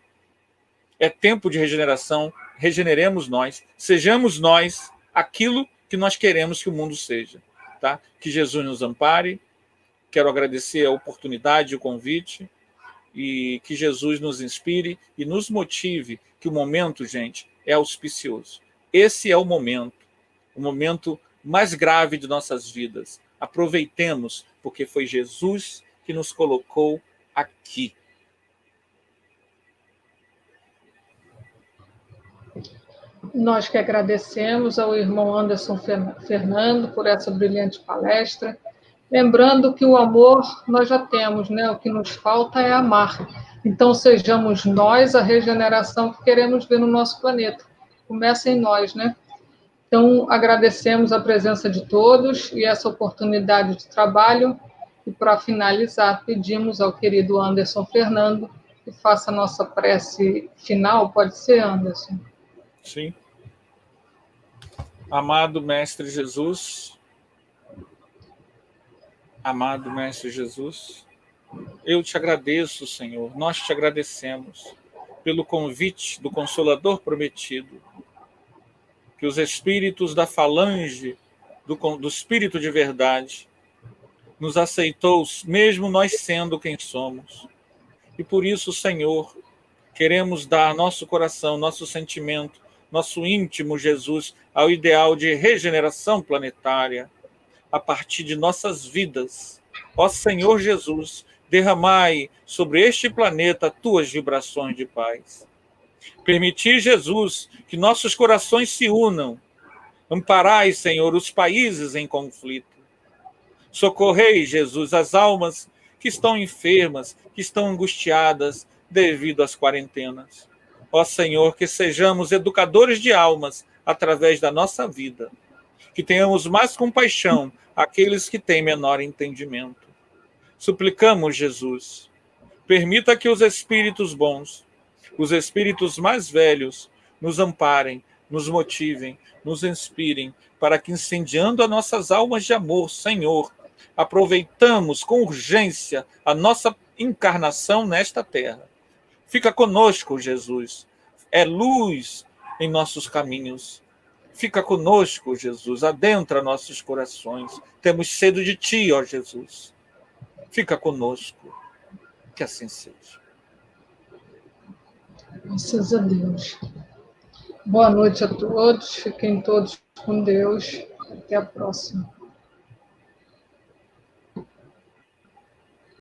É tempo de regeneração, regeneremos nós, sejamos nós aquilo que nós queremos que o mundo seja. Tá? Que Jesus nos ampare. Quero agradecer a oportunidade e o convite e que Jesus nos inspire e nos motive, que o momento, gente, é auspicioso. Esse é o momento mais grave de nossas vidas. Aproveitemos, porque foi Jesus que nos colocou aqui. Nós que agradecemos ao irmão Anderson Fernando por essa brilhante palestra. Lembrando que o amor nós já temos, né? O que nos falta é amar. Então, sejamos nós a regeneração que queremos ver no nosso planeta. Começa em nós, né? Então, agradecemos a presença de todos e essa oportunidade de trabalho. E, para finalizar, pedimos ao querido Anderson Fernando que faça a nossa prece final. Pode ser, Anderson? Sim. Amado Mestre Jesus, amado Mestre Jesus, eu te agradeço, Senhor, nós te agradecemos pelo convite do Consolador prometido, que os espíritos da falange do Espírito de Verdade nos aceitou, mesmo nós sendo quem somos. E por isso, Senhor, queremos dar nosso coração, nosso sentimento, nosso íntimo Jesus ao ideal de regeneração planetária a partir de nossas vidas. Ó Senhor Jesus, derramai sobre este planeta tuas vibrações de paz. Permitir, Jesus, que nossos corações se unam. Amparai, Senhor, os países em conflito. Socorrei, Jesus, as almas que estão enfermas, que estão angustiadas devido às quarentenas. Ó Senhor, que sejamos educadores de almas através da nossa vida. Que tenhamos mais compaixão àqueles que têm menor entendimento. Suplicamos, Jesus, permita que os espíritos bons, os espíritos mais velhos, nos amparem, nos motivem, nos inspirem, para que, incendiando as nossas almas de amor, Senhor, aproveitamos com urgência a nossa encarnação nesta terra. Fica conosco, Jesus. É luz em nossos caminhos. Fica conosco, Jesus. Adentra nossos corações. Temos sede de Ti, ó Jesus. Fica conosco. Que assim seja. Graças a Deus. Boa noite a todos. Fiquem todos com Deus. Até a próxima.